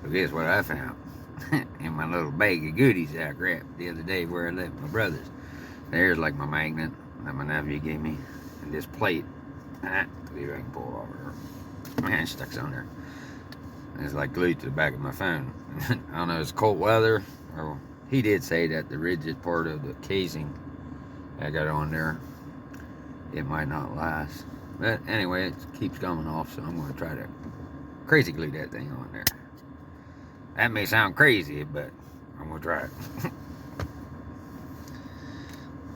But guess what I found? In my little bag of goodies that I grabbed the other day where I left my brother's. There's like my magnet that my nephew gave me. And this plate. See if I can pull it off of her. Man, it stuck on there. It's like glued to the back of my phone. I don't know, it's cold weather. Or he did say that the rigid part of the casing I got on there, it might not last. But anyway, it keeps coming off, so I'm going to try to crazy glue that thing on there. That may sound crazy, but I'm going to try it.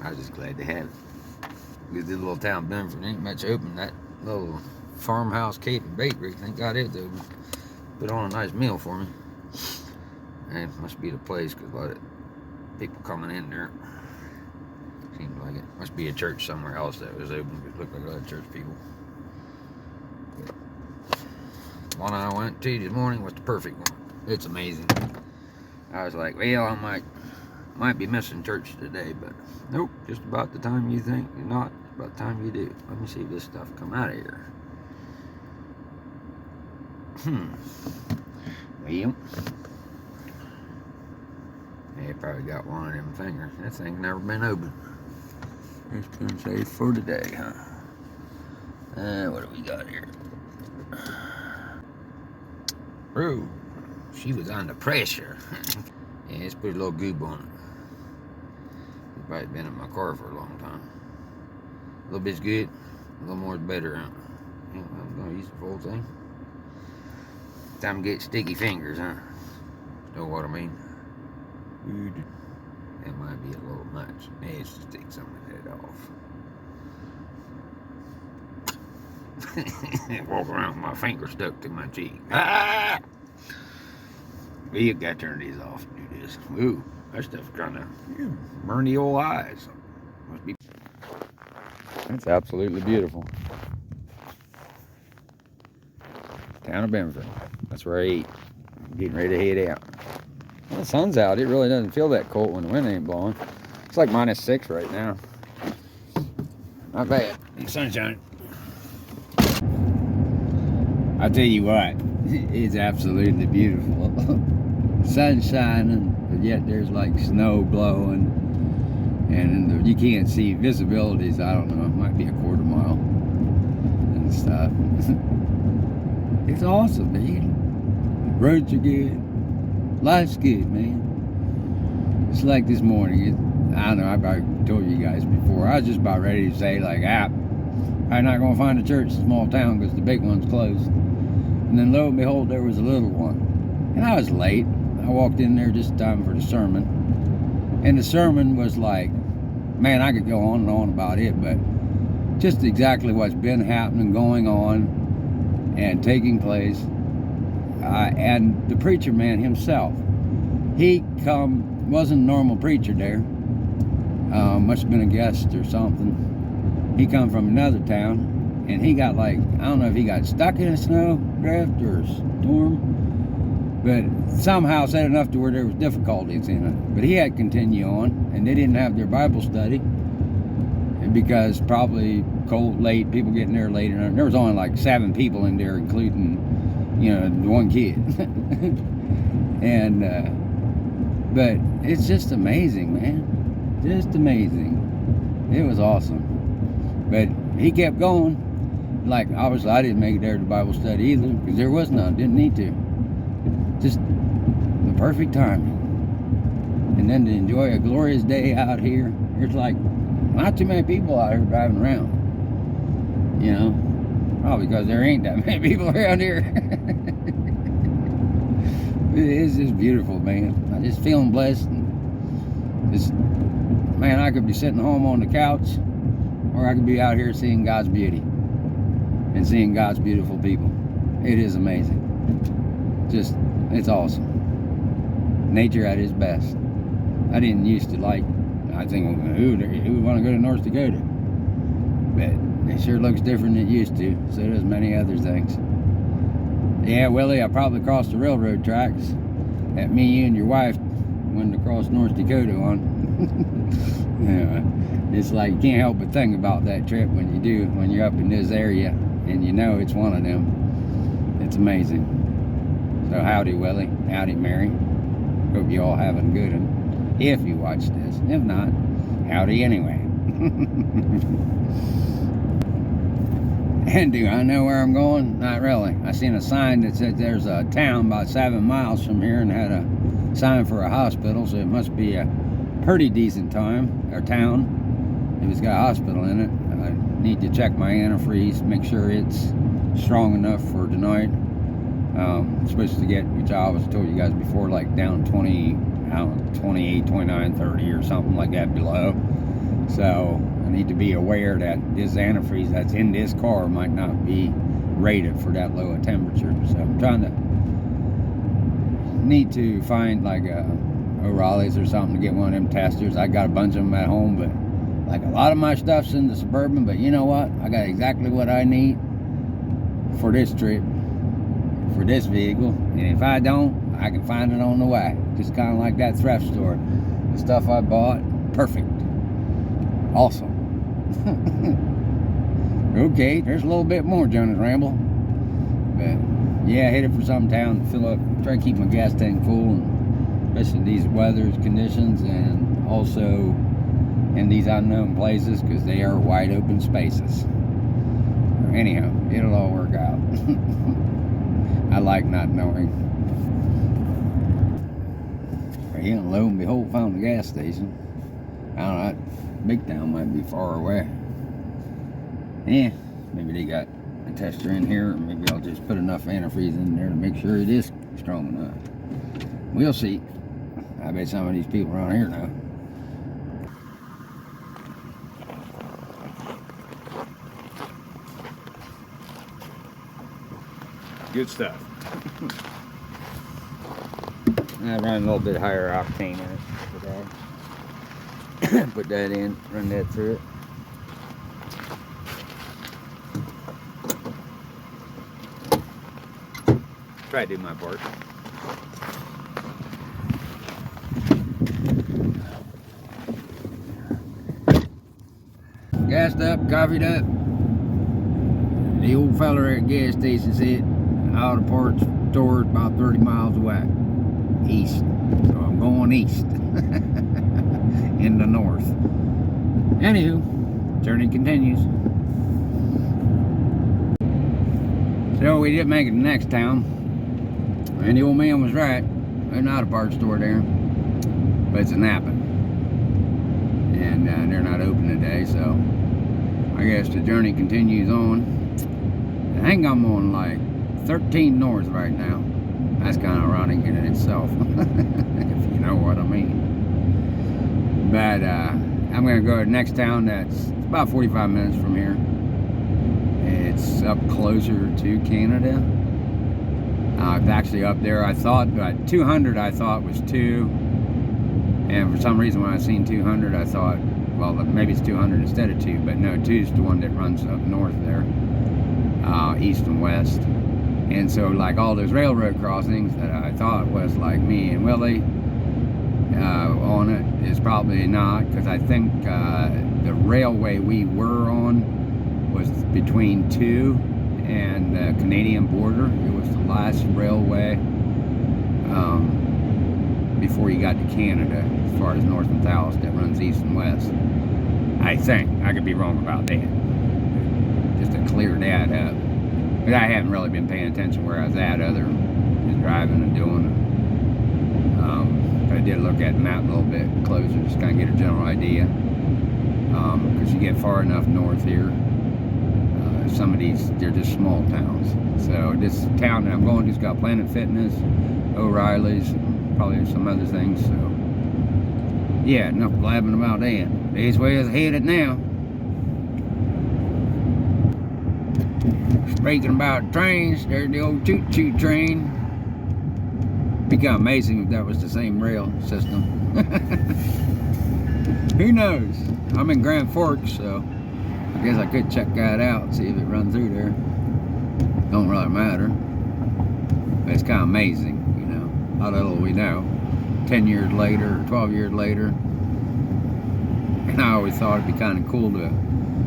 I was just glad to have it. Because this little town Benford ain't much open. That little farmhouse cave and bakery, thank God it's open. Put on a nice meal for me. And it must be the place because a lot of people coming in there. Seems like it. Must be a church somewhere else that was open. It looked like a lot of church people. But one I went to this morning was the perfect one. It's amazing. I was like, well, I might be missing church today, but nope. Just about the time you think you're not, about the time you do. Let me see if this stuff come out of here. Well, they probably got one of them fingers. That thing's never been open. It's been saved for today, huh? What do we got here? Oh, she was under pressure. Yeah, let's put a little goob on it. It's probably been in my car for a long time. A little bit's good, a little more is better, huh? Yeah, I'm gonna use the full thing. Time to get sticky fingers, huh? Know what I mean? That might be a little much. Let's just take some of that off. Walk around with my finger stuck to my cheek. Ah! Well, you gotta turn these off and do this. Ooh, that stuff's trying to burn the old eyes. Must be. That's absolutely beautiful. Town of Benford. That's where I eat. I'm getting ready to head out. Well, the sun's out. It really doesn't feel that cold when the wind ain't blowing. It's like -6 right now. Not bad. The sunshine. I'll tell you what, it's absolutely beautiful. Sun's shining, but yet there's like snow blowing, and you can't see visibilities. I don't know, it might be a quarter mile and stuff. It's awesome, man. Roads are good. Life's good, man. It's like this morning. I don't know, I probably told you guys before. I was just about ready to say, like, I'm not going to find a church in a small town because the big one's closed. And then lo and behold, there was a little one. And I was late. I walked in there just in time for the sermon. And the sermon was like, man, I could go on and on about it, but just exactly what's been happening, going on, and taking place. And the preacher man himself, he wasn't a normal preacher there. Must have been a guest or something. He come from another town, and he got like, I don't know if he got stuck in a snow drift or a storm, but somehow said enough to where there was difficulties in it. But he had to continue on, and they didn't have their Bible study, and because probably cold, late, people getting there later. There was only like 7 people in there, including, you know, the one kid. And but it's just amazing, man. Just amazing. It was awesome. But he kept going. Like, obviously I didn't make it there to Bible study either, because there was none. Didn't need to. Just the perfect timing. And then to enjoy a glorious day out here. There's like not too many people out here driving around. You know, probably because there ain't that many people around here. It's just beautiful, man. I just feeling blessed. And just, man, I could be sitting home on the couch, or I could be out here seeing God's beauty and seeing God's beautiful people. It is amazing. Just, it's awesome. Nature at its best. I didn't used to like, I think, who would want to go to North Dakota? But it sure looks different than it used to. So does many other things. Yeah, Willie, I probably crossed the railroad tracks that me, you, and your wife went across North Dakota on. Yeah, it's like you can't help but think about that trip when you do, when you're up in this area and you know it's one of them. It's amazing. So howdy, Willie. Howdy, Mary. Hope you all having good one. If you watch this. If not, howdy anyway. And do I know where I'm going? Not really. I seen a sign that said there's a town about 7 miles from here and had a sign for a hospital, so it must be a pretty decent town. If it's got a hospital in it. I need to check my antifreeze, make sure it's strong enough for tonight. It's supposed to get, which I always told you guys before, like down 20, I don't know, 28, 29, 30 or something like that below. So I need to be aware that this antifreeze that's in this car might not be rated for that low a temperature. So I'm trying to need to find like O'Reilly's or something to get one of them testers. I got a bunch of them at home, but like a lot of my stuff's in the Suburban. But you know what? I got exactly what I need for this trip, for this vehicle. And if I don't, I can find it on the way. Just kind of like that thrift store. The stuff I bought, perfect. Awesome. Okay, there's a little bit more Jonas Ramble. But yeah, headed for some town to fill up, try to keep my gas tank full, and especially these weather conditions, and also in these unknown places because they are wide open spaces. Anyhow, it'll all work out. I like not knowing. Yeah, lo and behold, found the gas station. I don't know, Big Town might be far away. Yeah, maybe they got a tester in here, or maybe I'll just put enough antifreeze in there to make sure it is strong enough. We'll see. I bet some of these people around here know. Good stuff. I run a little bit higher octane in it today. Put that in, run that through it. Try to do my part. Gassed up, coffeeed up. The old fella at the gas station said all the parts stored about 30 miles away. East. So I'm going east. In the north. Anywho, journey continues. So we did make it to the next town. And the old man was right. There's not a parts store there. But it's a Napa. And they're not open today, so I guess the journey continues on. I think I'm on like 13 north right now. That's kind of ironic in itself, if you know what I mean. But I'm going to go to the next town that's about 45 minutes from here. It's up closer to Canada. It's actually up there. I thought 200 I thought was 2. And for some reason when I seen 200 I thought, well, maybe it's 200 instead of 2. But no, 2 is the one that runs up north there. East and west. And so like all those railroad crossings that I thought was like me and Willie on it is probably not, because I think the railway we were on was between 2 and the Canadian border. It was the last railway before you got to Canada, as far as north and south, that runs east and west. I think. I could be wrong about that. Just to clear that up. But I haven't really been paying attention where I was at other than just driving and doing it. But I did look at the map a little bit closer, just kind of get a general idea. Because you get far enough north here, some of these, they're just small towns. So this town that I'm going to's got Planet Fitness, O'Reilly's, probably some other things. So yeah, enough blabbing about that. These ways headed now. Speaking about trains, there's the old choo-choo train. Be kind of amazing if that was the same rail system. Who knows? I'm in Grand Forks, so I guess I could check that out and see if it runs through there. Don't really matter. But it's kind of amazing, you know. How little we know. 10 years later, or 12 years later. And I always thought it'd be kind of cool to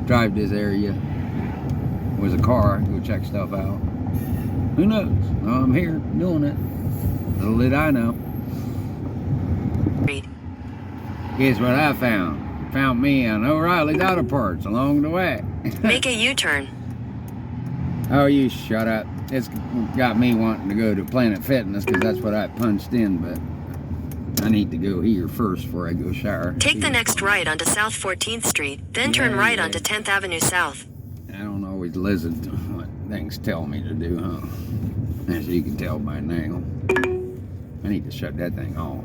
drive this area with a car, go check stuff out. Who knows? I'm here doing it. Little did I know. Here's what I found. Found me an O'Reilly's Auto Parts along the way. Make a U-turn. Oh, you shut up. It's got me wanting to go to Planet Fitness because that's what I punched in, but I need to go here first before I go shower. Take the next right onto South 14th Street, then turn right onto 10th Avenue South. I don't always listen to what things tell me to do, huh? As you can tell by now. I need to shut that thing off.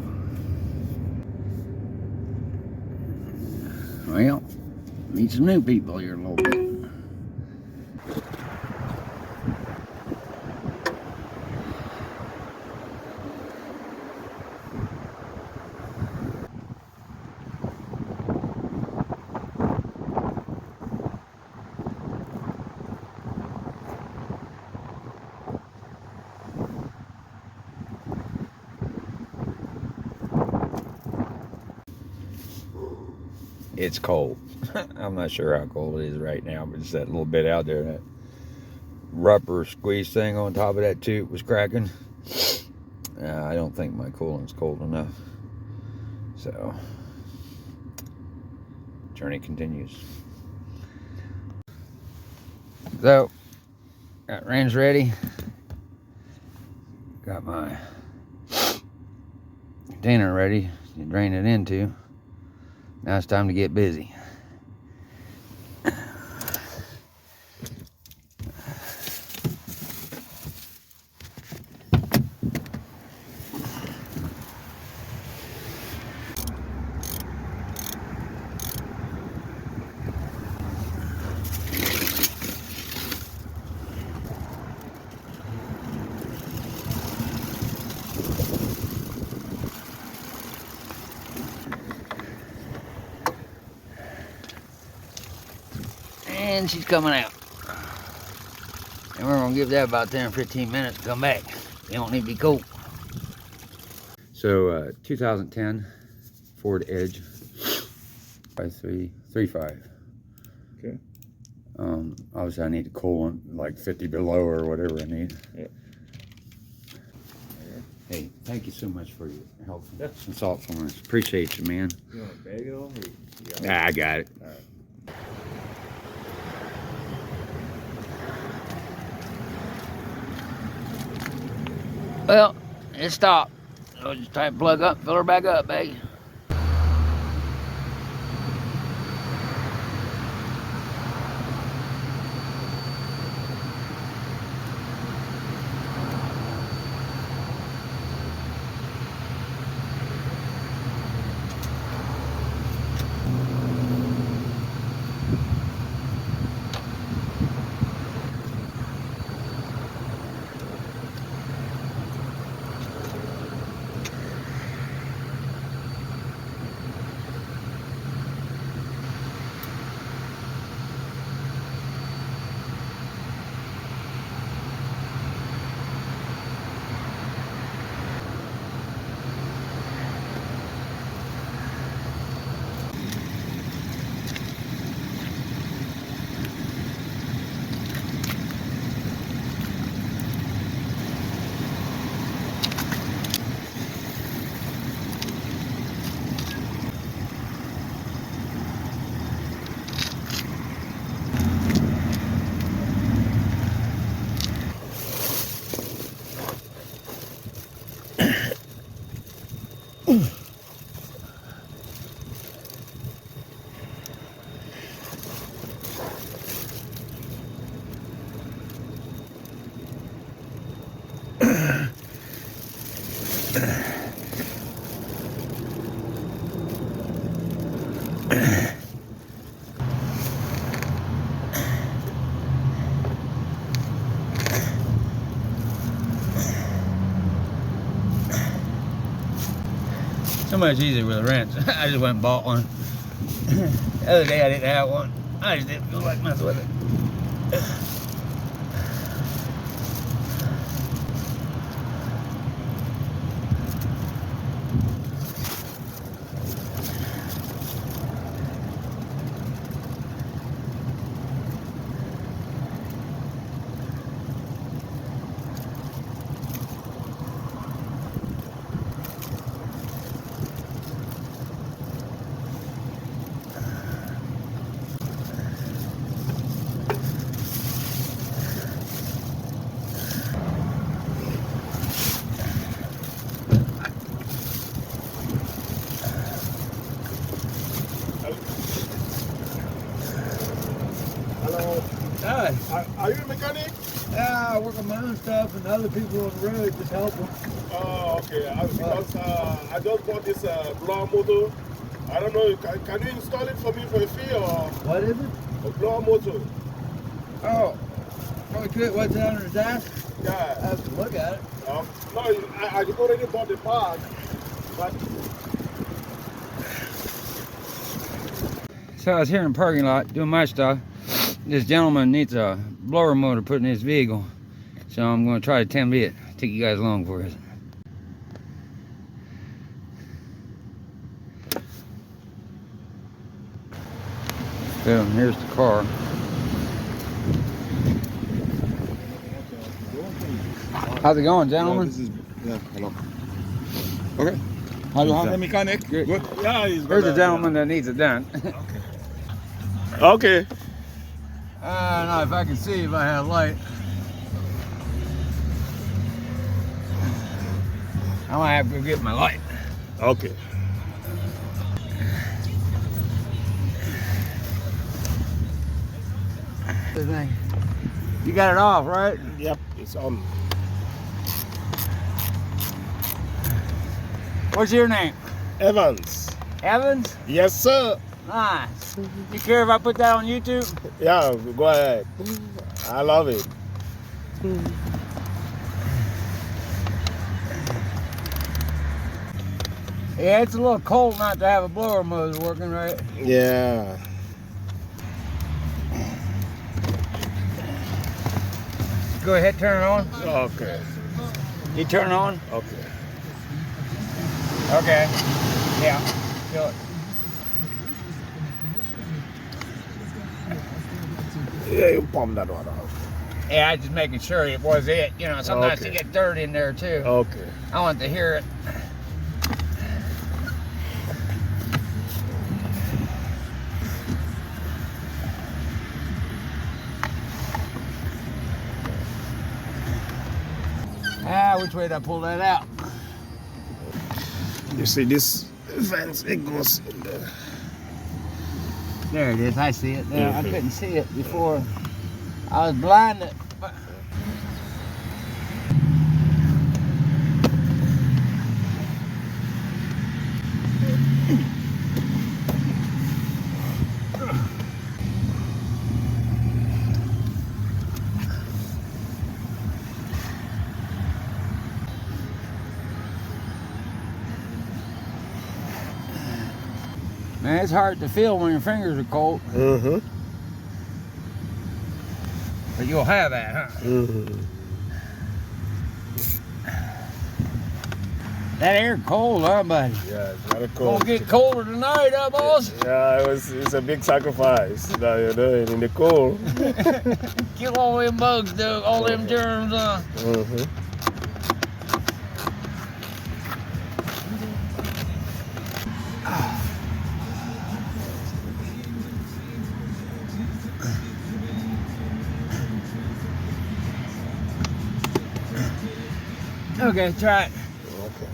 Well, meet some new people here in a little bit. It's cold. I'm not sure how cold it is right now, but it's that little bit out there. That rubber squeeze thing on top of that tube was cracking. I don't think my coolant's cold enough. So, journey continues. So, got range ready. Got my container ready to drain it into. Now it's time to get busy. And she's coming out. And we're gonna give that about 10 or 15 minutes to come back. You don't need to be cold. So 2010 Ford Edge 5335. Okay. Obviously I need to coolant like 50 below or whatever I need. Yeah. Hey, thank you so much for your help and thoughtfulness. Appreciate you, man. You want to bag it all? I got it. All right. Well, it stopped. So just try to plug up, fill her back up, baby. So much easier with a wrench. I just went and bought one. The other day I didn't have one. I just didn't feel like messing with it. mechanic? Yeah, I work on my own stuff, and other people on the road just help them. Oh, okay. Because I just bought this blower motor. I don't know, can you install it for me for a fee or What is it? a blower motor? Oh, probably could. What's it under the dash? I Yeah. have to look at it. No, I already bought the part. But So I was here in the parking lot doing my stuff. This gentleman needs a blower motor put in his vehicle, so I'm going to try to attempt it. Take you guys along for it. So here's the car. How's it going, gentlemen? hello. Okay. How you have the mechanic? Good. Yeah, he's Here's a gentleman that needs it done. Okay. I don't know if I can see if I have light. I might have to go get my light. Okay. You got it off, right? Yep, it's on. What's your name? Evans. Evans? Yes, sir. Nice. You care if I put that on YouTube? Yeah, go ahead. I love it. Yeah, it's a little cold not to have a blower motor working, right? Yeah. Go ahead, turn it on. Okay. You turn it on? Okay. Okay. Yeah. Do it. Yeah, you pump that one out. Yeah, I was just making sure it was it. You know, sometimes Okay. you get dirt in there too. Okay. I want to hear it. Which way did I pull that out? You see this fence, it goes in there. There it is. I see it now. I couldn't see it before. I was blinded. Man, it's hard to feel when your fingers are cold. Mm-hmm. But you'll have that, huh? Mm-hmm. That air cold, huh, buddy? Yeah, it's very cold. Gonna get colder tonight, huh, boss? Yeah, it's a big sacrifice that you're doing in the cold. Kill all them bugs, Doug. All them germs, huh? Mm-hmm. Okay, try it. Okay.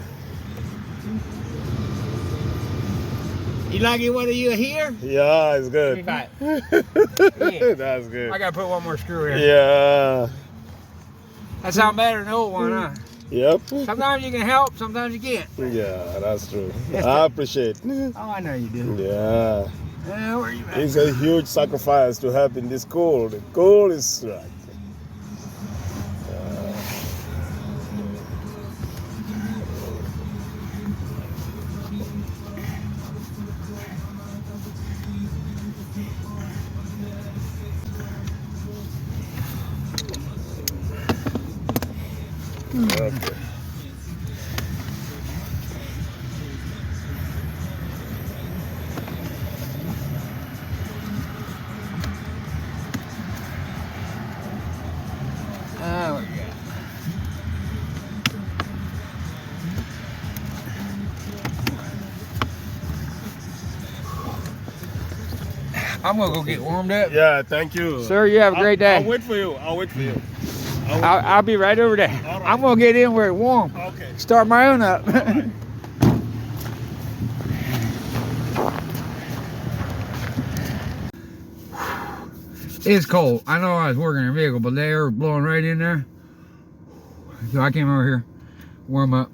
You like it whether you're here? Yeah, it's good. Try it. That's good. I gotta put one more screw in. Yeah. That sounds better than the old one, huh? Yep. Sometimes you can help, sometimes you can't. Yeah, that's true. Yes, I appreciate. Oh, I know you do. Yeah. Where are you at? It's a huge sacrifice to help in this cold. The cold is right. Okay. Where you at? I'm gonna go get warmed up. Yeah, thank you. Sir, you have a great day. I'll wait for you. I'll wait for you. I'll be right over there. All right. I'm gonna get in where it's warm. Okay. Start my own up. All right. It's cold. I know I was working a vehicle, but the air was blowing right in there. So I came over here, warm up.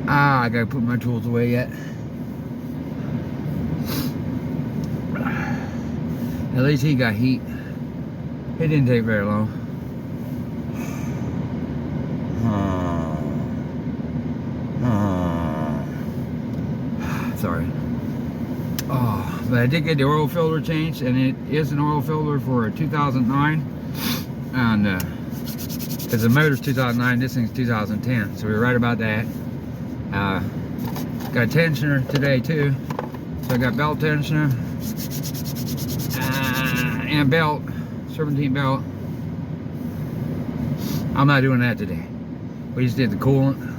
I gotta put my tools away yet. At least he got heat. It didn't take very long. Sorry. Oh, but I did get the oil filter changed, and it is an oil filter for a 2009. And because the motor's 2009, this thing's 2010, so we're right about that. Got a tensioner today too, so I got belt tensioner and belt, serpentine belt. I'm not doing that today. We just did the coolant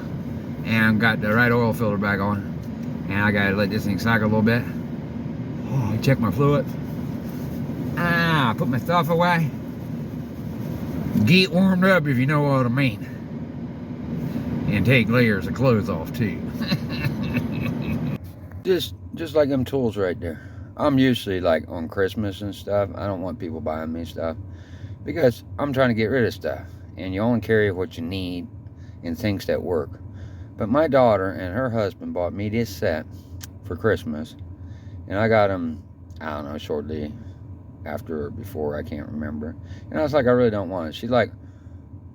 and got the right oil filter back on, and I gotta let this thing cycle a little bit. I check my fluids. Put my stuff away. Get warmed up, if you know what I mean. And take layers of clothes off too. just like them tools right there. I'm usually like on Christmas and stuff, I don't want people buying me stuff because I'm trying to get rid of stuff, and you only carry what you need and things that work. But my daughter and her husband bought me this set for Christmas, and I got them, I don't know, shortly after or before, I can't remember. And I was like, I really don't want it. She's like,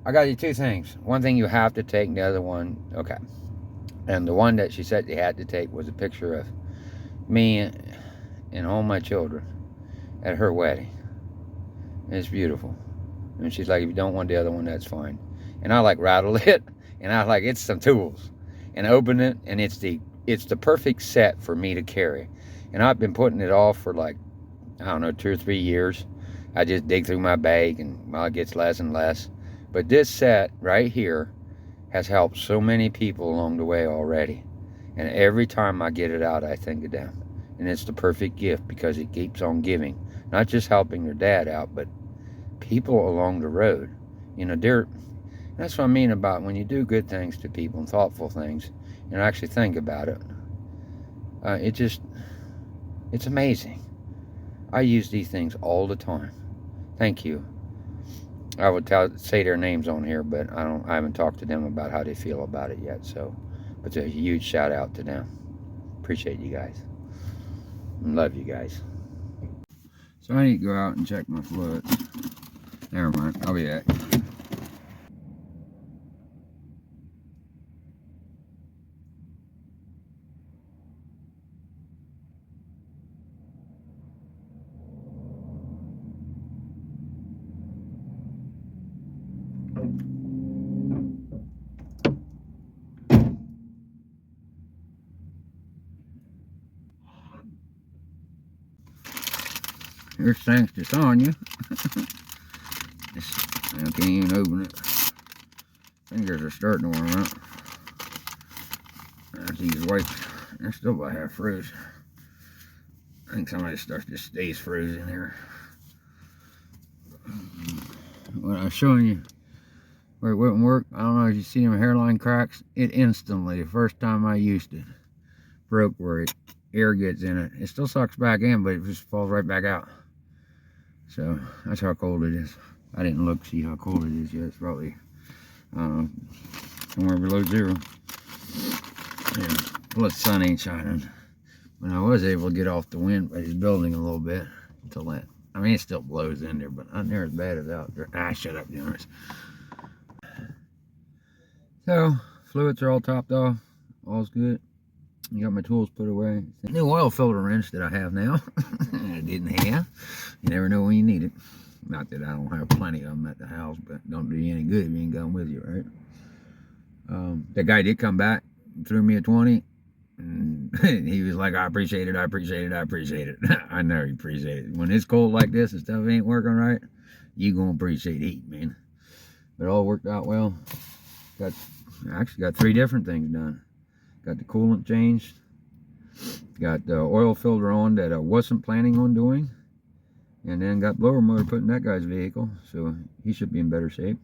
I got you two things. One thing you have to take, and the other one, okay. And the one that she said you had to take was a picture of me and all my children at her wedding. And it's beautiful. And she's like, if you don't want the other one, that's fine. And I like rattle it, and I like, it's some tools. And open it, and it's the perfect set for me to carry. And I've been putting it off for like, I don't know, 2 or 3 years. I just dig through my bag, and well, it gets less and less. But this set right here has helped so many people along the way already. And every time I get it out, I think of them. And it's the perfect gift because it keeps on giving. Not just helping their dad out, but people along the road. You know, that's what I mean about when you do good things to people and thoughtful things and actually think about it. It's amazing. I use these things all the time. Thank you. I would say their names on here, but I haven't talked to them about how they feel about it yet. So, but a huge shout out to them. Appreciate you guys. Love you guys. So I need to go out and check my fluids. Never mind. I'll be back. Here's thanks to Sonya. I can't even open it. Fingers are starting to warm up. These wipes, they're still about half froze. I think some of this stuff just stays frozen here. When I was showing you where it wouldn't work, I don't know if you see them hairline cracks. It instantly, the first time I used it, broke where air gets in it. It still sucks back in, but it just falls right back out. So that's how cold it is. I didn't look see how cold it is yet. It's probably, I don't know, somewhere below 0. Yeah, plus the sun ain't shining. But I was able to get off the wind by this building a little bit until that. I mean, it still blows in there, but not near as bad as out there. Shut up, Jonas. So, fluids are all topped off. All's good. You got my tools put away. New oil filter wrench that I have now. I didn't have. You never know when you need it. Not that I don't have plenty of them at the house, but don't do you any good if you ain't got them with you, right? That guy did come back, threw me a 20, and he was like, I appreciate it, I appreciate it, I appreciate it. I know you appreciate it. When it's cold like this and stuff ain't working right, you gonna appreciate heat, man. But it all worked out well. I actually got 3 different things done. Got the coolant changed, got the oil filter on that I wasn't planning on doing, and then got blower motor put in that guy's vehicle, so he should be in better shape.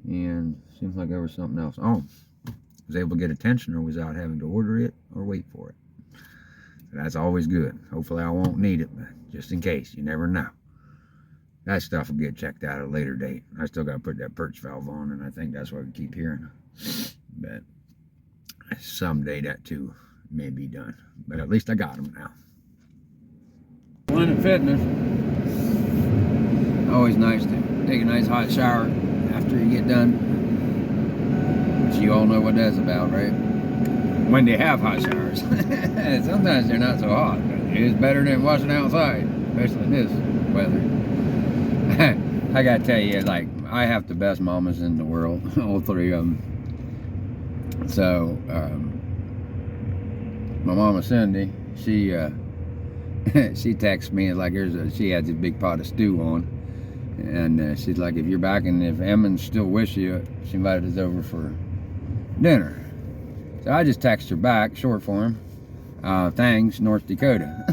And seems like there was something else. Oh, was able to get a tensioner without having to order it or wait for it. That's always good. Hopefully I won't need it, but just in case, you never know. That stuff will get checked out at a later date. I still got to put that perch valve on, and I think that's what we keep hearing. But someday that too may be done. But at least I got them now. Planet Fitness. Always nice to take a nice hot shower after you get done. But you all know what that's about, right? When they have hot showers. Sometimes they're not so hot. But it's better than washing outside, especially in this weather. I gotta tell you, like, I have the best mamas in the world, all three of them. So, my mama Cindy, she she texts me like she had this big pot of stew on, and she's like, if you're back and if Emmons still wish you, she invited us over for dinner. So I just text her back, short form, thanks, North Dakota.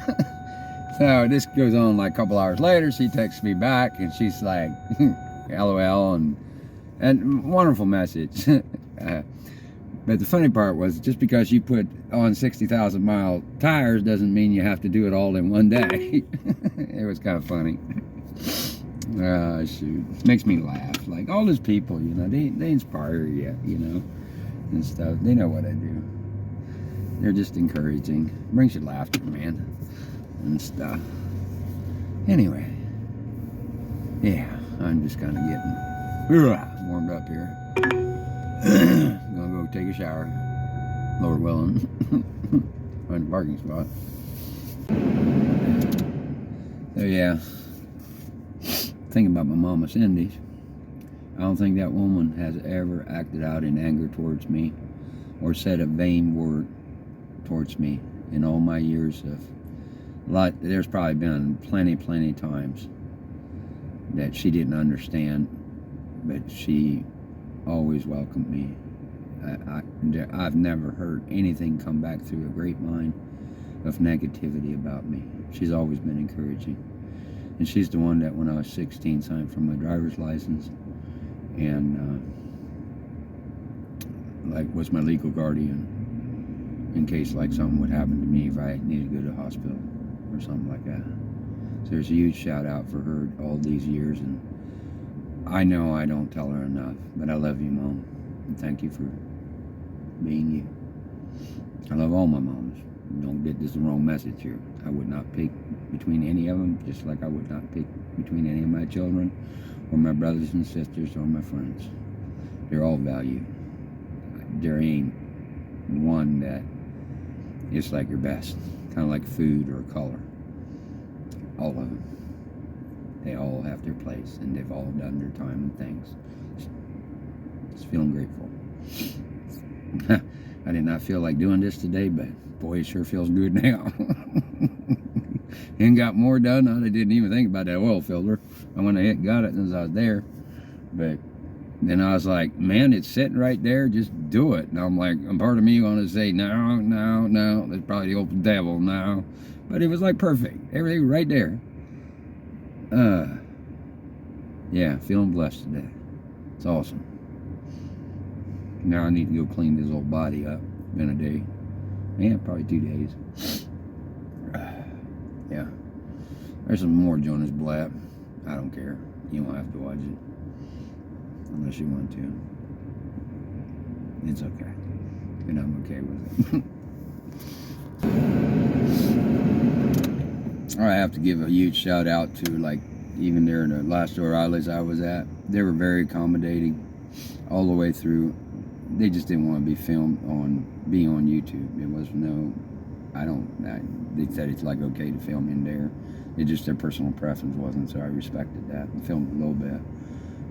So this goes on like a couple hours later. She texts me back and she's like, LOL, and wonderful message. But the funny part was, just because you put on 60,000 mile tires doesn't mean you have to do it all in one day. It was kind of funny. Shoot, makes me laugh. Like all those people, you know, they inspire you, you know, and stuff. They know what I do. They're just encouraging. Brings you laughter, man, and stuff. Anyway, yeah, I'm just kind of getting warmed up here. Gonna go take a shower, Lord willing. Find a parking spot. So yeah, thinking about my mama Cindy, I don't think that woman has ever acted out in anger towards me or said a vain word towards me in all my years of life. There's probably been plenty times that she didn't understand, but she always welcomed me. I've never heard anything come back through a grapevine of negativity about me. She's always been encouraging. And she's the one that when I was 16 signed for my driver's license and like was my legal guardian in case like something would happen to me if I needed to go to the hospital or something like that. So there's a huge shout out for her all these years, and I know I don't tell her enough, but I love you, Mom, and thank you for being you. I love all my moms. Don't get this the wrong message here. I would not pick between any of them, just like I would not pick between any of my children or my brothers and sisters or my friends. They're all valued. There ain't one that is like your best, kind of like food or color. All of them. They all have their place, and they've all done their time and things. Just feeling grateful. I did not feel like doing this today, but boy, it sure feels good now. And got more done. I didn't even think about that oil filter. I went ahead and got it as I was there. But then I was like, man, it's sitting right there. Just do it. And I'm like, and part of me wanted to say, no. That's probably the old devil now. But it was like perfect. Everything right there. Yeah, feeling blessed today. It's awesome. Now I need to go clean this old body up. Been a day. Yeah, probably 2 days. Yeah. There's some more Jonas Blab. I don't care. You don't have to watch it. Unless you want to. It's okay. And I'm okay with it. I have to give a huge shout out to, like, even there in the last store I was at. They were very accommodating all the way through. They just didn't want to be filmed being on YouTube. It was no, they said it's like okay to film in there. It just their personal preference wasn't, so I respected that and filmed a little bit.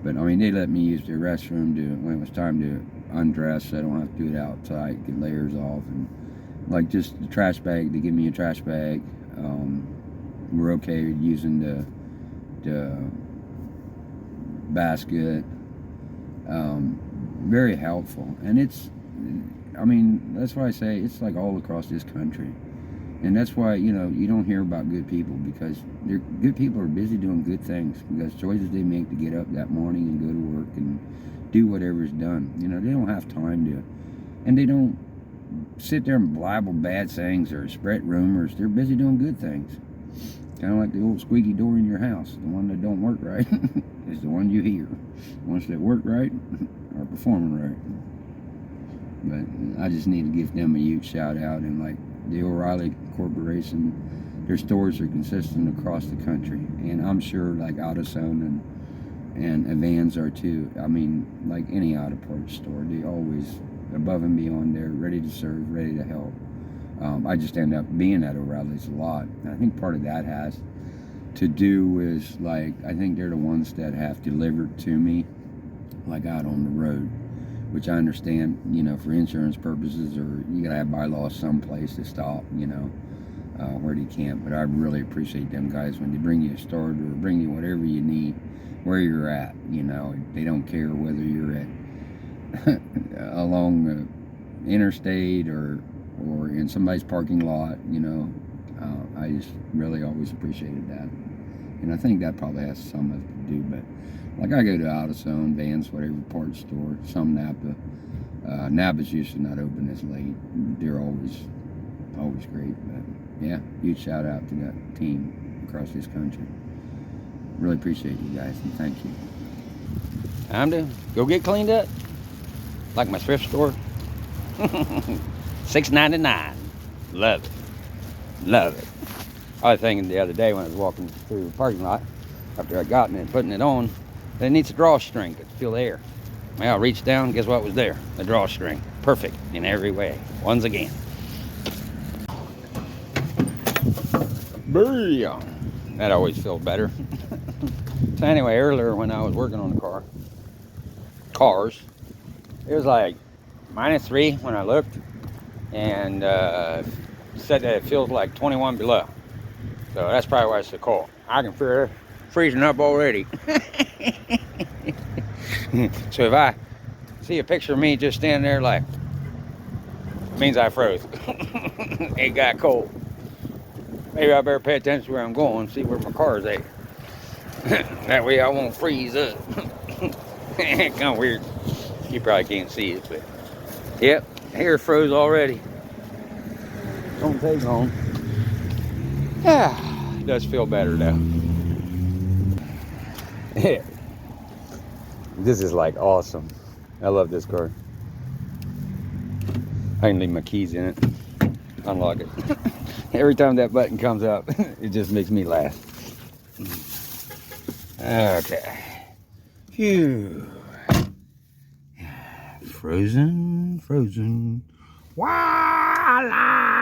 But I mean, they let me use their restroom when it was time to undress, so I don't have to do it outside, get layers off, and like just the trash bag. They give me a trash bag. We're okay using the basket. Very helpful, and I mean, that's why I say it's like all across this country, and that's why, you know, you don't hear about good people, because good people are busy doing good things, because choices they make to get up that morning and go to work and do whatever's done. You know, they don't have time to, and they don't sit there and blabble bad sayings or spread rumors. They're busy doing good things. Kind of like the old squeaky door in your house. The one that don't work right is the one you hear. The ones that work right are performing right. But I just need to give them a huge shout out. And like the O'Reilly Corporation, their stores are consistent across the country. And I'm sure like AutoZone and Vans are too. I mean, like any auto parts store, they always above and beyond. They're ready to serve, ready to help. I just end up being at O'Reilly's a lot. And I think part of that has to do with, like, I think they're the ones that have delivered to me, like out on the road, which I understand, you know, for insurance purposes, or you gotta have bylaws someplace to stop, you know, where you can't. But I really appreciate them guys when they bring you a start or bring you whatever you need, where you're at, you know. They don't care whether you're at along the interstate or in somebody's parking lot, you know. I just really always appreciated that. And I think that probably has something to do, but like I go to AutoZone, Vans, whatever parts store, some Napa. Napa's usually not open as late. They're always great. But yeah, huge shout out to that team across this country. Really appreciate you guys, and thank you. Time to go get cleaned up, like my thrift store. $6.99. Love it. Love it. I was thinking the other day when I was walking through the parking lot after I gotten it and putting it on, that it needs a drawstring to feel the air. Well, I reached down, guess what was there? The drawstring. Perfect in every way. Once again. Booyah. That always feels better. So anyway, earlier when I was working on the cars, it was like -3 when I looked, and said that it feels like 21 below. So that's probably why it's so cold. I can feel it freezing up already. So if I see a picture of me just standing there, like, it means I froze. It got cold. Maybe I better pay attention to where I'm going, see where my car's at. That way I won't freeze up. Kind of weird. You probably can't see it, but yep, hair froze already. Don't take long. Yeah, it does feel better though. This is like awesome. I love this car. I can leave my keys in it. Unlock it. Every time that button comes up, it just makes me laugh. Okay. Phew. Frozen. Voila!